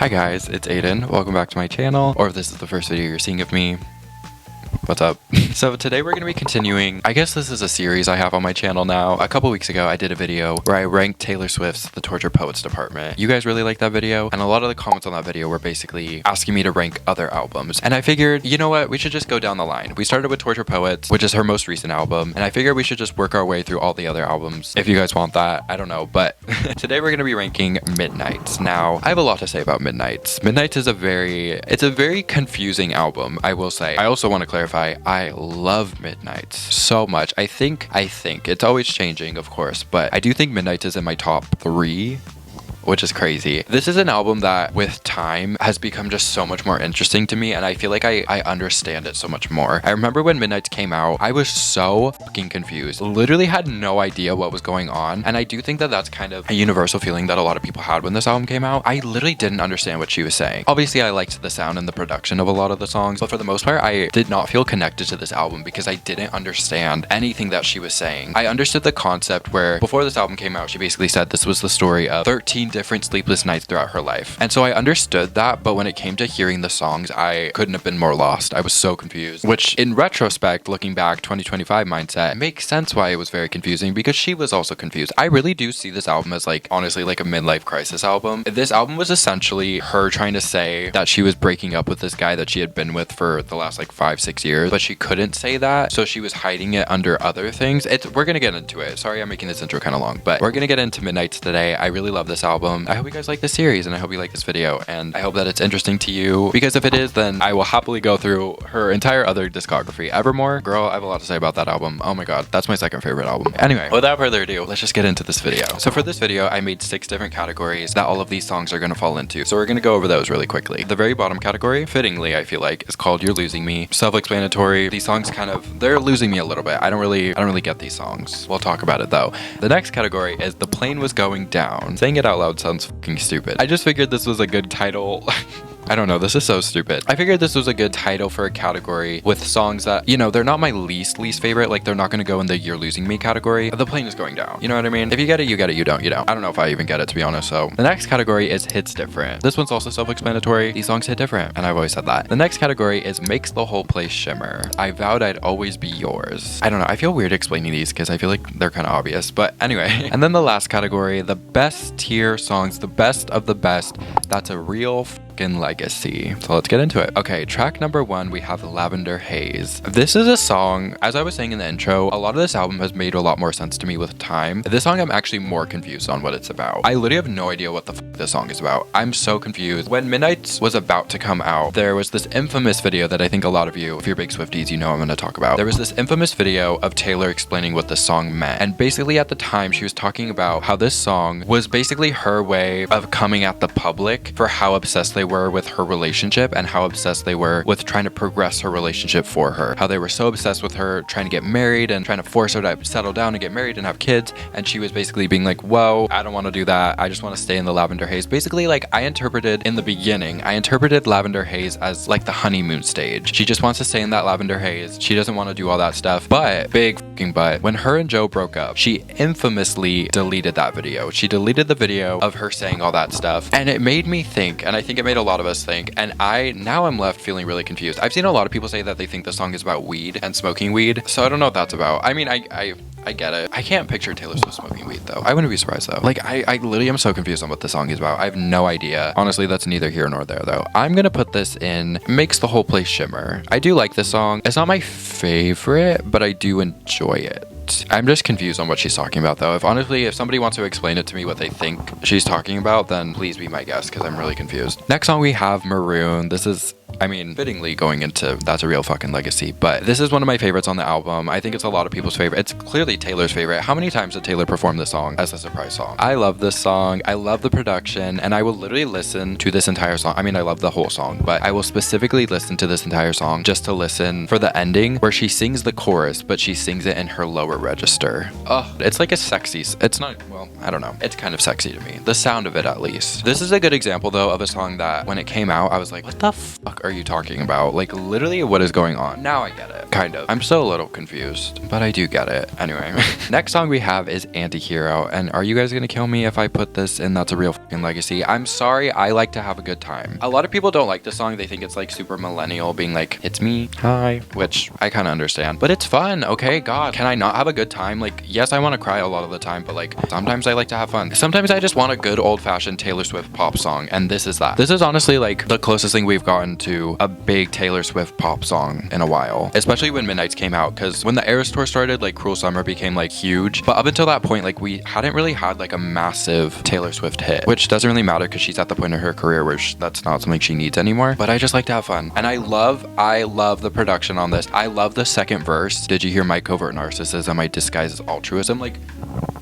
Hi guys, it's Aiden. Welcome back to my channel, or if this is the first video you're seeing of me, what's up? So today we're going to be continuing, I guess this is a series I have on my channel now. A couple weeks ago I did a video where I ranked Taylor Swift's The Tortured Poets Department. You guys really liked that video, and a lot of the comments on that video were basically asking me to rank other albums. And I figured, you know what, we should just go down the line. We started with Tortured Poets, which is her most recent album, and I figured we should just work our way through all the other albums. If you guys want that, I don't know, but today we're going to be ranking Midnights. Now, I have a lot to say about Midnights. Midnights is a very confusing album, I will say. I also want to clarify, I love Midnights so much. I think it's always changing, of course, but I do think Midnights is in my top 3, which is crazy. This is an album that with time has become just so much more interesting to me, and I feel like I understand it so much more. I remember when Midnights came out, I was so fucking confused. Literally had no idea what was going on, and I do think that that's kind of a universal feeling that a lot of people had when this album came out. I literally didn't understand what she was saying. Obviously, I liked the sound and the production of a lot of the songs, but for the most part, I did not feel connected to this album because I didn't understand anything that she was saying. I understood the concept where before this album came out, she basically said this was the story of 13 different sleepless nights throughout her life. And so I understood that, but when it came to hearing the songs, I couldn't have been more lost. I was so confused, which in retrospect, looking back, 2025 mindset, makes sense why it was very confusing because she was also confused. I really do see this album as honestly like a midlife crisis album. This album was essentially her trying to say that she was breaking up with this guy that she had been with for the last 5-6 years, but she couldn't say that, so she was hiding it under other things. We're gonna get into it. Sorry I'm making this intro kind of long, but we're gonna get into Midnights today. I really love this album. I hope you guys like this series, and I hope you like this video, and I hope that it's interesting to you, because if it is, then I will happily go through her entire other discography. Evermore, girl, I have a lot to say about that album. Oh my god, that's my second favorite album. Anyway, without further ado, let's just get into this video. So for this video, I made 6 different categories that all of these songs are going to fall into, so we're going to go over those really quickly. The very bottom category, fittingly I feel like, is called You're Losing Me. Self-explanatory. These songs they're losing me a little bit. I don't really get these songs. We'll talk about it though. The next category is The Plane Was Going Down. Saying it out loud sounds fucking stupid. I just figured this was a good title. I don't know, this is so stupid. I figured this was a good title for a category with songs that, you know, they're not my least favorite. They're not gonna go in the You're Losing Me category. The Plane Is Going Down. You know what I mean? If you get it, you get it. You don't, you don't. I don't know if I even get it, to be honest. So the next category is Hits Different. This one's also self-explanatory. These songs hit different, and I've always said that. The next category is Makes the Whole Place Shimmer. I Vowed I'd Always Be Yours. I don't know, I feel weird explaining these because I feel like they're kind of obvious, but anyway. And then the last category, the best tier songs, the best of the best. That's a real legacy. So let's get into it. Okay, track number 1, we have Lavender Haze. This is a song, as I was saying in the intro, a lot of this album has made a lot more sense to me with time. This song, I'm actually more confused on what it's about. I literally have no idea what the fuck this song is about. I'm so confused. When Midnights was about to come out, there was this infamous video that I think a lot of you, if you're big Swifties, you know I'm going to talk about. There was this infamous video of Taylor explaining what the song meant. And basically at the time, she was talking about how this song was basically her way of coming at the public for how obsessed they were with her relationship and how obsessed they were with trying to progress her relationship for her. How they were so obsessed with her trying to get married and trying to force her to settle down and get married and have kids. And she was basically being like, whoa, I don't want to do that. I just want to stay in the Lavender Haze. Basically, I interpreted in the beginning, I interpreted Lavender Haze as the honeymoon stage. She just wants to stay in that Lavender Haze. She doesn't want to do all that stuff. But, big fucking but, when her and Joe broke up, she infamously deleted that video. She deleted the video of her saying all that stuff. And it made me think, and I think it made a lot of us think, and now I'm left feeling really confused. I've seen a lot of people say that they think the song is about weed and smoking weed, so I don't know what that's about. I mean, I get it. I can't picture Taylor Swift smoking weed though. I wouldn't be surprised though. I literally am so confused on what the song is about. I have no idea. Honestly, that's neither here nor there though. I'm gonna put this in Makes the Whole Place Shimmer. I do like this song. It's not my favorite, but I do enjoy it. I'm just confused on what she's talking about though. If somebody wants to explain it to me what they think she's talking about, then please be my guest because I'm really confused. Next song we have Maroon. This is, I mean, fittingly going into That's a Real Fucking Legacy, but this is one of my favorites on the album. I think it's a lot of people's favorite. It's clearly Taylor's favorite. How many times did Taylor perform this song as a surprise song? I love this song. I love the production, and I will literally listen to this entire song. I mean, I love the whole song, but I will specifically listen to this entire song just to listen for the ending where she sings the chorus, but she sings it in her lower register. Oh, it's like a sexy, it's not, well, I don't know. It's kind of sexy to me. The sound of it, at least. This is a good example though of a song that when it came out, I was like, what the fuck fuck are you talking about? Like, literally, what is going on? Now I get it. Kind of. I'm still a little confused, but I do get it. Anyway, next song we have is Antihero. And are you guys gonna kill me if I put this in That's a Real Fucking Legacy? I'm sorry, I like to have a good time. A lot of people don't like this song. They think it's like super millennial, being like, it's me, hi, which I kind of understand. But it's fun, okay? God, can I not have a good time? Like, yes, I want to cry a lot of the time, but like, sometimes I like to have fun. Sometimes I just want a good old-fashioned Taylor Swift pop song, and this is that. This is honestly like the closest thing we've gotten to a big Taylor Swift pop song in a while, especially when Midnights came out, because when the Eras tour started, like Cruel Summer became like huge, but up until that point, like we hadn't really had like a massive Taylor Swift hit, which doesn't really matter because she's at the point in her career where that's not something she needs anymore. But I just like to have fun, and I love the production on this. I love the second verse. Did you hear my covert narcissism? I disguise as altruism. Like,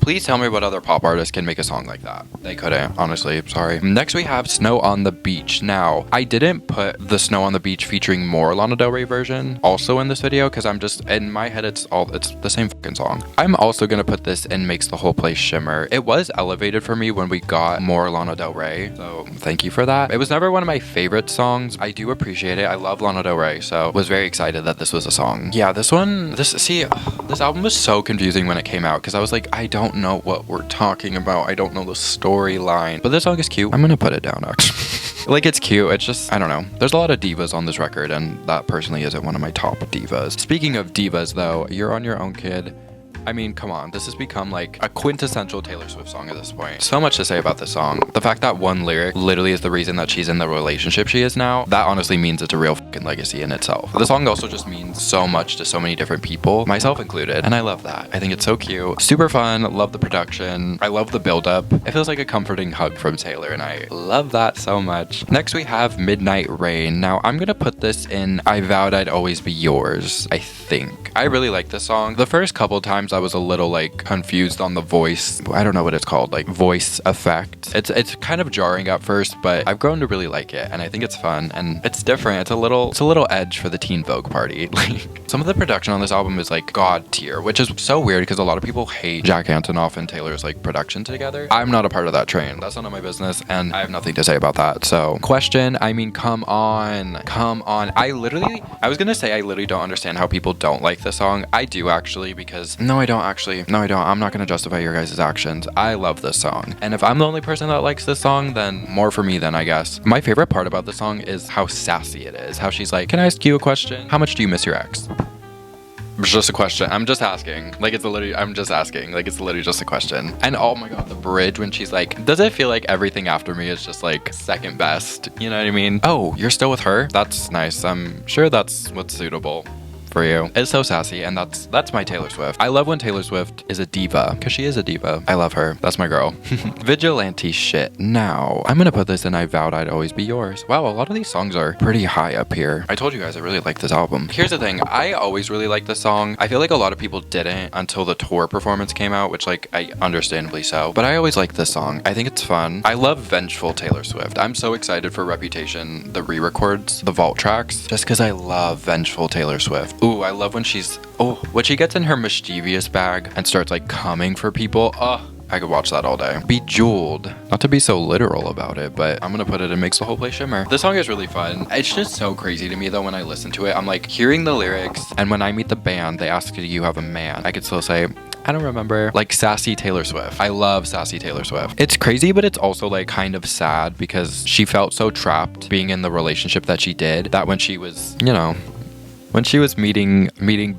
please tell me what other pop artist can make a song like that. They couldn't, honestly, sorry. Next we have Snow on the Beach. Now, I didn't put the Snow on the Beach featuring more Lana Del Rey version also in this video because I'm just, in my head, it's the same fucking song. I'm also gonna put this in Makes the Whole Place Shimmer. It was elevated for me when we got more Lana Del Rey, so thank you for that. It was never one of my favorite songs. I do appreciate it. I love Lana Del Rey, so was very excited that this was a song. Yeah, this album was so confusing when it came out because I was like, I don't know what we're talking about. I don't know the storyline. But this song is cute. I'm gonna put it down, actually. Like, it's cute. It's just, I don't know. There's a lot of divas on this record, and that personally isn't one of my top divas. Speaking of divas, though, You're on Your Own, Kid. I mean, come on, this has become like a quintessential Taylor Swift song at this point. So much to say about this song. The fact that one lyric literally is the reason that she's in the relationship she is now, that honestly means it's a real fucking legacy in itself. The song also just means so much to so many different people, myself included, and I love that. I think it's so cute, super fun, love the production, I love the build-up. It feels like a comforting hug from Taylor, and I love that so much. Next we have Midnight Rain. Now, I'm gonna put this in I Vowed I'd Always Be Yours, I think. I really like this song. The first couple times I was a little like confused on the voice. I don't know what it's called, like voice effect. It's kind of jarring at first, but I've grown to really like it, and I think it's fun and it's different. It's a little edge for the teen Vogue party. Like, some of the production on this album is like god tier, which is so weird because a lot of people hate Jack Antonoff and Taylor's like production together. I'm not a part of that train. That's none of my business, and I have nothing to say about that. So, question, I mean, come on. I was gonna say I literally don't understand how people don't like this song. I do actually, because no, I don't. I'm not gonna justify your guys' actions. I love this song, and if I'm the only person that likes this song, then more for me then, I guess. My favorite part about the song is how sassy it is. How she's like, can I ask you a question? How much do you miss your ex? It's just a question. I'm just asking. Like, I'm just asking. Like, it's literally just a question. And oh my god, the bridge when she's like, does it feel like everything after me is just like second best? You know what I mean? Oh, you're still with her? That's nice. I'm sure that's what's suitable for you. It's so sassy, and that's my Taylor Swift. I love when Taylor Swift is a diva, because she is a diva. I love her. That's my girl. Vigilante shit. Now, I'm gonna put this in I Vowed I'd Always Be Yours. Wow, a lot of these songs are pretty high up here. I told you guys I really like this album. Here's the thing, I always really liked this song. I feel like a lot of people didn't until the tour performance came out, which like, I understandably so, but I always like this song. I think it's fun. I love vengeful Taylor Swift. I'm so excited for Reputation, the re-records, the vault tracks, just because I love vengeful Taylor Swift. Ooh, I love when when she gets in her mischievous bag and starts like coming for people. I could watch that all day. Bejeweled. Not to be so literal about it, but I'm gonna put it in Makes the Whole Place Shimmer. This song is really fun. It's just so crazy to me though when I listen to it. I'm like hearing the lyrics, and when I meet the band, they ask, do you have a man? I could still say, I don't remember. Like sassy Taylor Swift. I love sassy Taylor Swift. It's crazy, but it's also like kind of sad because she felt so trapped being in the relationship that she did, that when she was, you know, when she was meeting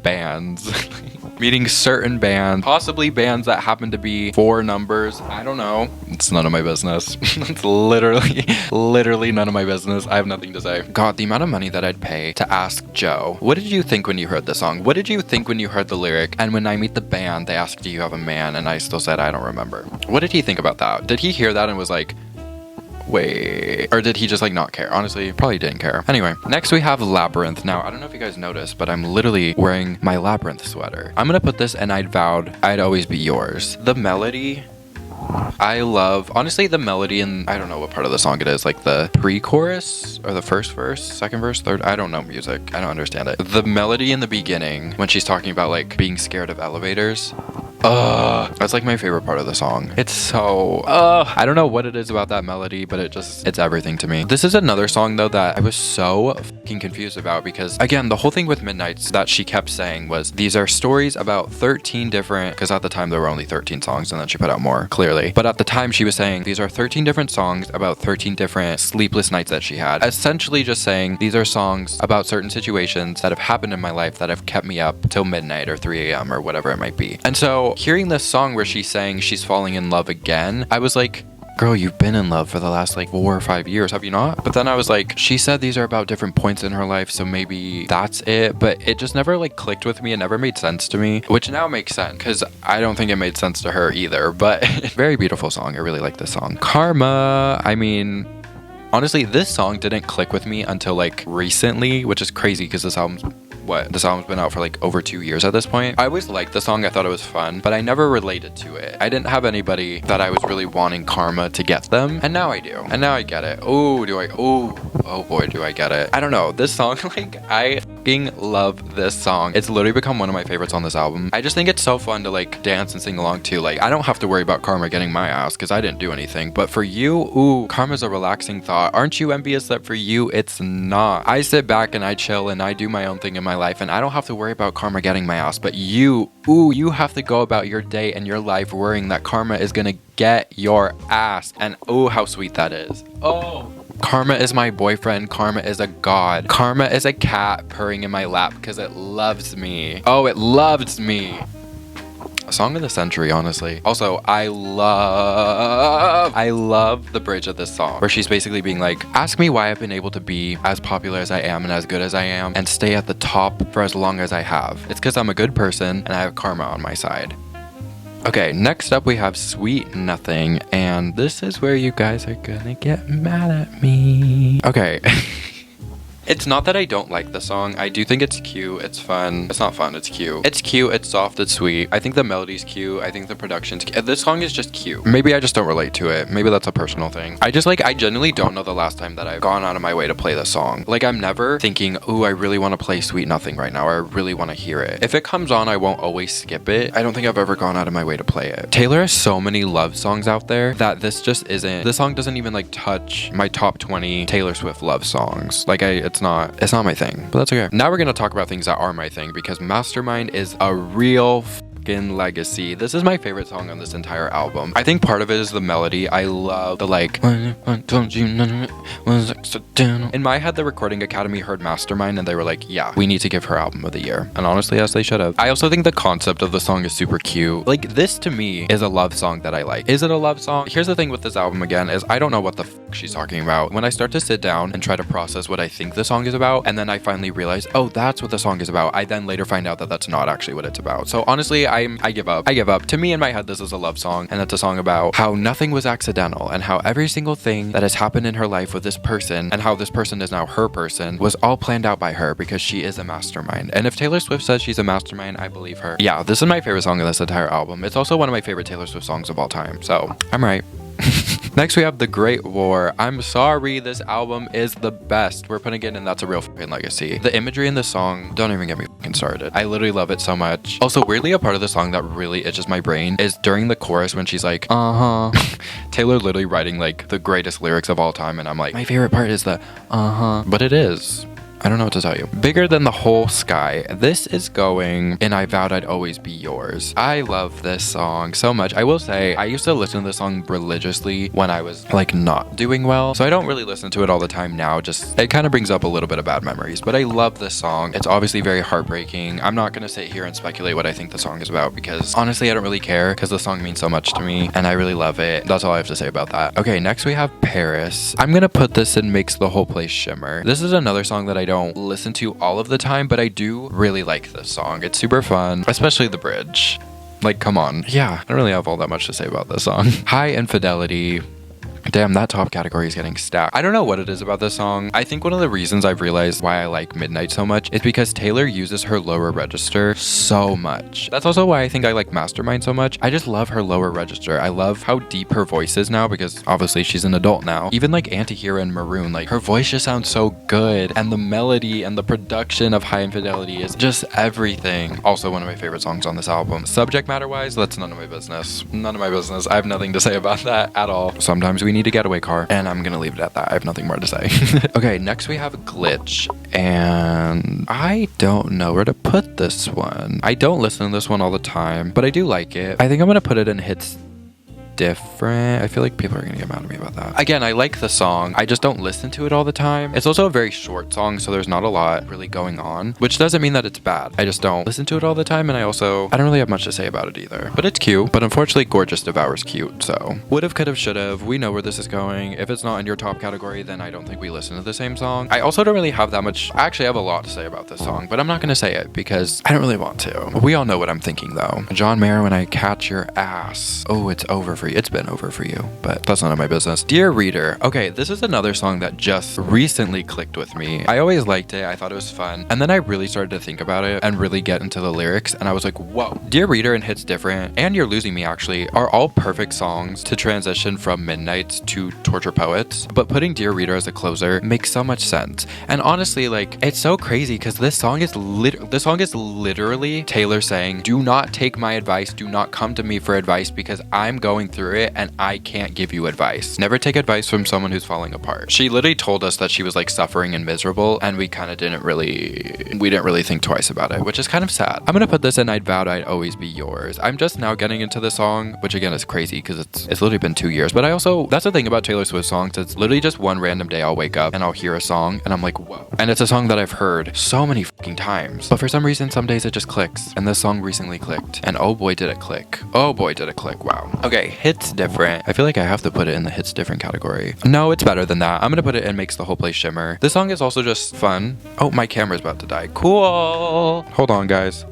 bands, meeting certain bands, possibly bands that happen to be 4 numbers. I don't know. It's none of my business. It's literally none of my business. I have nothing to say. God, the amount of money that I'd pay to ask Joe, what did you think when you heard the song? What did you think when you heard the lyric? And when I meet the band, they ask, do you have a man? And I still said, I don't remember. What did he think about that? Did he hear that and was like, wait, or did he just like not care? Honestly, probably didn't care. Anyway, next we have Labyrinth. Now, I don't know if you guys noticed, but I'm literally wearing my Labyrinth sweater. I'm gonna put this in I Vowed I'd Always Be Yours. The melody, I love, honestly, the melody, and I don't know what part of the song it is, like the pre-chorus or the first verse, second verse, third, I don't know music. I don't understand it. The melody in the beginning when she's talking about like being scared of elevators. That's like my favorite part of the song. It's so, I don't know what it is about that melody, but it's everything to me. This is another song though that I was so fucking confused about because again, the whole thing with Midnights that she kept saying was these are stories about 13 different, because at the time there were only 13 songs and then she put out more, clearly. But at the time she was saying these are 13 different songs about 13 different sleepless nights that she had. Essentially just saying these are songs about certain situations that have happened in my life that have kept me up till midnight or 3 a.m. or whatever it might be. And so hearing this song where she's saying she's falling in love again, I was like, girl, you've been in love for the last like 4 or 5 years, have you not? But then I was like, she said these are about different points in her life, so maybe that's it. But it just never like clicked with me. It never made sense to me, which now makes sense because I don't think it made sense to her either. But very beautiful song. I really like this song. Karma, I mean, honestly, this song didn't click with me until like recently, which is crazy because this album's been out for like over 2 years at this point. I always liked the song. I thought it was fun, but I never related to it. I didn't have anybody that I was really wanting karma to get them, and now I do. And now I get it. Oh boy, do I get it. I don't know. This song, like, I fucking love this song. It's literally become one of my favorites on this album. I just think it's so fun to like dance and sing along to. Like, I don't have to worry about karma getting my ass because I didn't do anything. But for you, ooh, karma's a relaxing thought. Aren't you envious that for you, it's not? I sit back and I chill and I do my own thing in my life and I don't have to worry about karma getting my ass. But you, ooh, you have to go about your day and your life worrying that karma is gonna get your ass. And oh, how sweet that is. Oh. Karma is my boyfriend. Karma is a god. Karma is a cat purring in my lap because it loves me. Oh, it loves me. A song of the century, honestly. Also, I love the bridge of this song where she's basically being like, ask me why I've been able to be as popular as I am and as good as I am and stay at the top for as long as I have. It's because I'm a good person and I have karma on my side. Okay, next up we have Sweet Nothing, and this is where you guys are gonna get mad at me. Okay. It's not that I don't like the song. I do think it's cute. It's fun. It's not fun. It's cute. It's cute. It's soft. It's sweet. I think the melody's cute. I think the production's cute. This song is just cute. Maybe I just don't relate to it. Maybe that's a personal thing. I genuinely don't know the last time that I've gone out of my way to play this song. Like, I'm never thinking, ooh, I really want to play Sweet Nothing right now, or I really want to hear it. If it comes on, I won't always skip it. I don't think I've ever gone out of my way to play it. Taylor has so many love songs out there that this song doesn't even like touch my top 20 Taylor Swift love songs. Like, it's not my thing, but that's okay. Now we're gonna talk about things that are my thing because Mastermind is a real fucking legacy. This is my favorite song on this entire album. I think part of it is the melody. I love the like, in my head, the Recording Academy heard Mastermind and they were like, yeah, we need to give her album of the year. And honestly, yes, they should have. I also think the concept of the song is super cute. Like, this to me is a love song that I like. Is it a love song? Here's the thing with this album again, is I don't know what the fuck she's talking about. When I start to sit down and try to process what I think the song is about, and then I finally realize, oh, that's what the song is about, I then later find out that that's not actually what it's about. So honestly, I give up. To me, in my head, this is a love song, and it's a song about how nothing was accidental and how every single thing that has happened in her life with this person and how this person is now her person was all planned out by her because she is a mastermind. And if Taylor Swift says she's a mastermind, I believe her. Yeah, this is my favorite song of this entire album. It's also one of my favorite Taylor Swift songs of all time, so I'm right. Next we have The Great War. I'm sorry, this album is the best. We're putting it in That's a Real Fucking Legacy. The imagery in this song, don't even get me fucking started. I literally love it so much. Also, weirdly, a part of the song that really itches my brain is during the chorus when she's like, Taylor literally writing like the greatest lyrics of all time, and I'm like, my favorite part is the but it is. I don't know what to tell you. Bigger Than the Whole Sky. This is going in I Vowed I'd Always Be Yours. I love this song so much. I will say, I used to listen to this song religiously when I was like not doing well. So I don't really listen to it all the time now. Just, it kind of brings up a little bit of bad memories. But I love this song. It's obviously very heartbreaking. I'm not going to sit here and speculate what I think the song is about because honestly, I don't really care because the song means so much to me and I really love it. That's all I have to say about that. Okay, next we have Paris. I'm going to put this in Makes the Whole Place Shimmer. This is another song that I don't listen to all of the time, but I do really like this song. It's super fun, especially the bridge. Like, come on. Yeah, I don't really have all that much to say about this song. High Infidelity. Damn, that top category is getting stacked. I don't know what it is about this song. I think one of the reasons I've realized why I like Midnight so much is because Taylor uses her lower register so much. That's also why I think I like Mastermind so much. I just love her lower register. I love how deep her voice is now because obviously she's an adult now. Even like Antihero and Maroon, like her voice just sounds so good, and the melody and the production of High Infidelity is just everything. Also one of my favorite songs on this album. Subject matter wise, that's none of my business. None of my business. I have nothing to say about that at all. Sometimes we need a getaway car, and I'm gonna leave it at that. I have nothing more to say. Okay, next we have Glitch, and I don't know where to put this one. I don't listen to this one all the time, but I do like it. I think I'm gonna put it in hits different. I feel like people are gonna get mad at me about that. Again, I like the song. I just don't listen to it all the time. It's also a very short song, so there's not a lot really going on, which doesn't mean that it's bad. I just don't listen to it all the time, and I don't really have much to say about it either. But it's cute. But unfortunately, Gorgeous Devour's cute, so would've, could've, should've. We know where this is going. If it's not in your top category, then I don't think we listen to the same song. I also don't really have that much. I actually have a lot to say about this song, but I'm not gonna say it because I don't really want to. We all know what I'm thinking though. John Mayer, When I Catch Your Ass. Oh, it's over for you. It's been over for you, but that's none of my business. Dear Reader. Okay, this is another song that just recently clicked with me. I always liked it. I thought it was fun. And then I really started to think about it and really get into the lyrics, and I was like, whoa. Dear Reader and Hits Different and You're Losing Me actually are all perfect songs to transition from Midnights to Torture Poets, but putting Dear Reader as a closer makes so much sense. And honestly, like, it's so crazy because this song is literally Taylor saying, do not take my advice, do not come to me for advice because I'm going through it and I can't give you advice. Never take advice from someone who's falling apart. She literally told us that she was like suffering and miserable, and we didn't really think twice about it, which is kind of sad. I'm gonna put this in I'd Vowed I'd Always Be Yours. I'm just now getting into the song, which again is crazy because it's literally been 2 years. But that's the thing about Taylor Swift songs. It's literally just one random day I'll wake up and I'll hear a song and I'm like, whoa. And it's a song that I've heard so many fucking times. But for some reason, some days it just clicks. And this song recently clicked. And oh boy, did it click. Oh boy, did it click. Wow. Okay, Hits Different. I feel like I have to put it in the Hits Different category. No, it's better than that. I'm gonna put it in Makes the Whole Place Shimmer. This song is also just fun. Oh, my camera's about to die. Cool. Hold on, guys.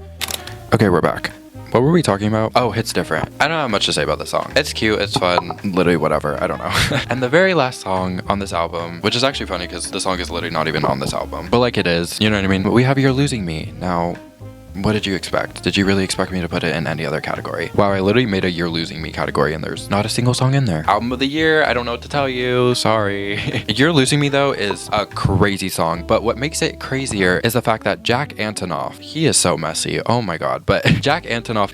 Okay, we're back. What were we talking about? Oh, Hits Different. I don't have much to say about this song. It's cute, it's fun, literally whatever, I don't know. And the very last song on this album, which is actually funny because the song is literally not even on this album, but like it is, you know what I mean? We have You're Losing Me. Now, what did you expect? Did you really expect me to put it in any other category? Wow, I literally made a You're Losing Me category and there's not a single song in there. Album of the year, I don't know what to tell you, sorry. You're Losing Me though is a crazy song, but what makes it crazier is the fact that Jack Antonoff, he is so messy, oh my god, but Jack Antonoff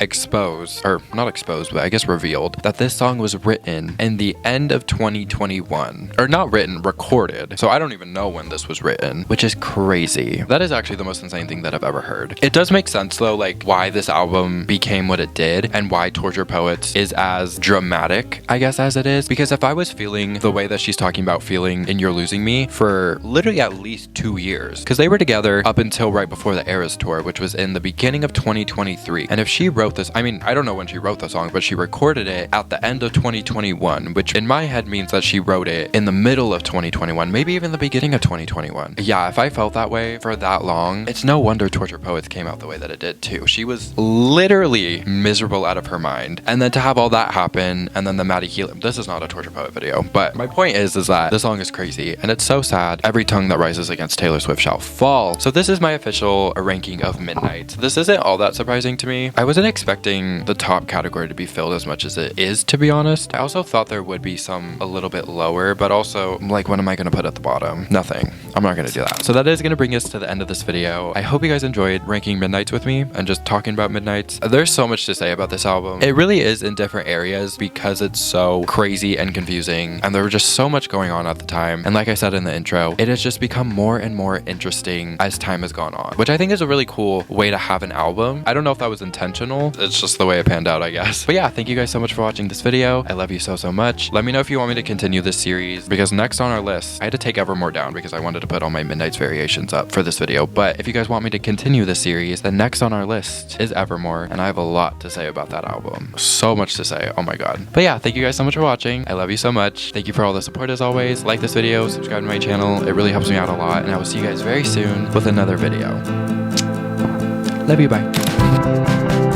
but I guess revealed that this song was written in the end of 2021. Or not written, recorded. So I don't even know when this was written, which is crazy. That is actually the most insane thing that I've ever heard. It does make sense though, like why this album became what it did and why Torture Poets is as dramatic, I guess, as it is. Because if I was feeling the way that she's talking about feeling in You're Losing Me for literally at least 2 years, because they were together up until right before the Eras tour, which was in the beginning of 2023. And if she wrote this, I mean, I don't know when she wrote the song, but she recorded it at the end of 2021, which in my head means that she wrote it in the middle of 2021, maybe even the beginning of 2021. Yeah, if I felt that way for that long, it's no wonder Torture Poets came out the way that it did too. She was literally miserable out of her mind. And then to have all that happen, and then the Maddie Healy, this is not a Torture Poet video, but my point is that the song is crazy and it's so sad. Every tongue that rises against Taylor Swift shall fall. So this is my official ranking of Midnight. This isn't all that surprising to me. I wasn't expecting the top category to be filled as much as it is, to be honest. I also thought there would be some a little bit lower, but also like, what am I going to put at the bottom? Nothing. I'm not going to do that. So that is going to bring us to the end of this video. I hope you guys enjoyed ranking Midnights with me and just talking about Midnights. There's so much to say about this album. It really is in different areas because it's so crazy and confusing, and there was just so much going on at the time. And like I said in the intro, it has just become more and more interesting as time has gone on, which I think is a really cool way to have an album. I don't know if that was intentional. It's just the way it panned out, I guess. But yeah, thank you guys so much for watching this video. I love you so much. Let me know if you want me to continue this series, because next on our list, I had to take Evermore down because I wanted to put all my Midnights variations up for this video. But if you guys want me to continue this series, then next on our list is Evermore, and I have a lot to say about that album. So much to say, oh my god. But yeah, thank you guys so much for watching. I love you so much. Thank you for all the support as always. Like this video, subscribe to my channel. It really helps me out a lot, and I will see you guys very soon with another video. Love you, bye.